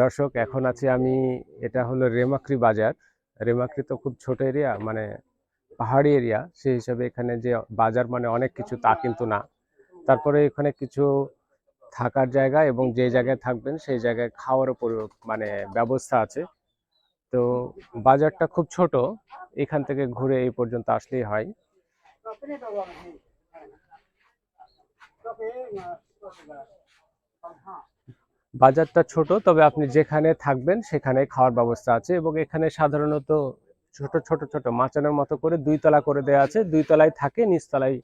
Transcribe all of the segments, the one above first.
দর্শক, এখন আছি আমি, এটা হলো রেমাক্রি বাজার। রেমাক্রি তো খুব ছোট এরিয়া, মানে পাহাড়ি এরিয়া, সেই হিসাবে এখানে যে বাজার মানে অনেক কিছু তা কিন্তু না। তারপরে এখানে কিছু থাকার জায়গা এবং যে জায়গায় থাকবেন সেই জায়গায় খাওয়ার উপর মানে ব্যবস্থা আছে। তো বাজারটা খুব ছোট, এখান থেকে ঘুরে এই পর্যন্ত আসলেই হয়। বাজারটা ছোট, তবে আপনি যেখানে থাকবেন সেখানে খাওয়ার ব্যবস্থা আছে এবং এখানে সাধারণত ছোট ছোট ছোট মাচানের মতো করে 2 তলা করে দেওয়া আছে। 2 তলায় থাকে, নিচতলায়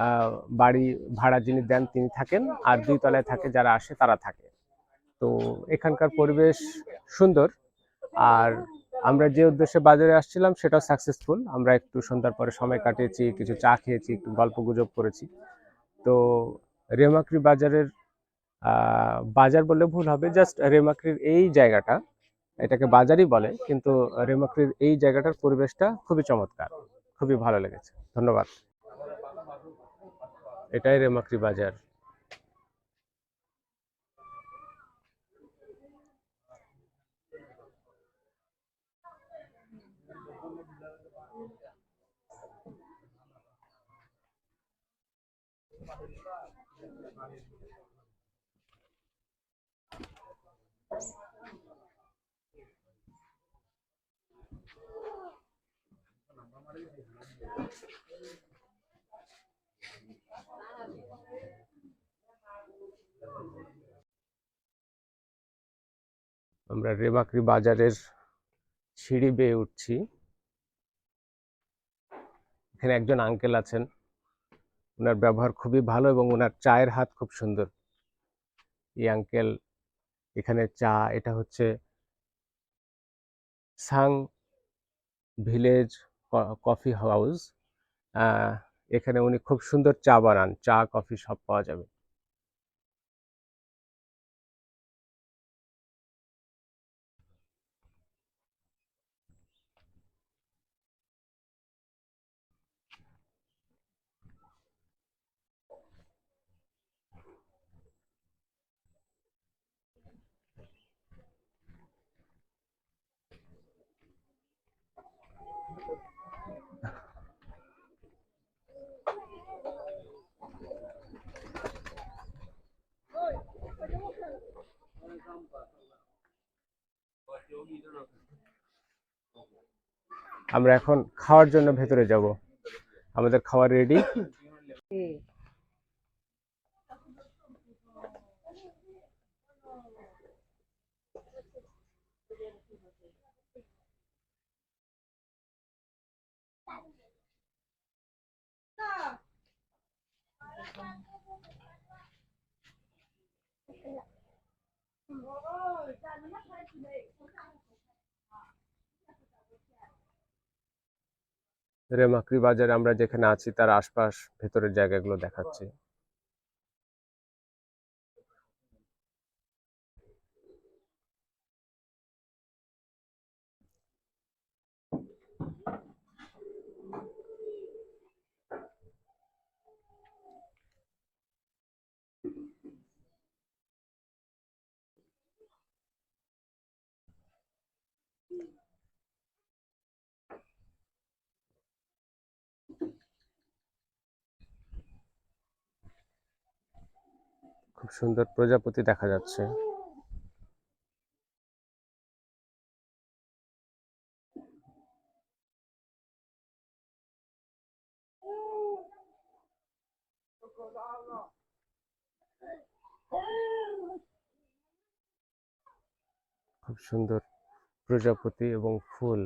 আহ বাড়ি ভাড়া যিনি দেন তিনি থাকেন, আর 2 তলায় থাকে যারা আসে তারা থাকে। তো এখানকার পরিবেশ সুন্দর। আর আমরা যে উদ্দেশ্যে বাজারে আসছিলাম সেটাও সাকসেসফুল। আমরা একটু সন্ধ্যার পরে সময় কাটিয়েছি, কিছু চা খেয়েছি, একটু গল্প গুজব করেছি। তো রেমাক্রি বাজারের বাজার বললে ভুল হবে, জাস্ট রেমাক্রির এই জায়গাটা, এটাকে বাজারই বলে, কিন্তু রেমাক্রির এই জায়গাটার পরিবেশটা খুবই চমৎকার, খুবই ভালো লেগেছে। ধন্যবাদ। এটাই রেমাক্রি বাজার। আমরা রেমাক্রি বাজারের সিঁড়ি বেয়ে উঠছি। এখানে একজন আঙ্কেল আছেন, ওনার ব্যবহার খুবই ভালো এবং ওনার চায়ের হাত খুব সুন্দর। এই আঙ্কেল এখানে চা, এটা হচ্ছে সাং ভিলেজ কফি হাউস। আহ, এখানে উনি খুব সুন্দর চা বানান, চা কফি সব পাওয়া যাবে। আমরা এখন খাওয়ার জন্য ভেতরে যাব, আমাদের খাওয়ার রেডি। রেমাক্রি বাজারে আমরা যেখানে আছি তার আশপাশ ভেতরের জায়গাগুলো দেখাচ্ছি। খুব সুন্দর প্রজাপতি দেখা যাচ্ছে। খুব সুন্দর প্রজাপতি এবং ফুল।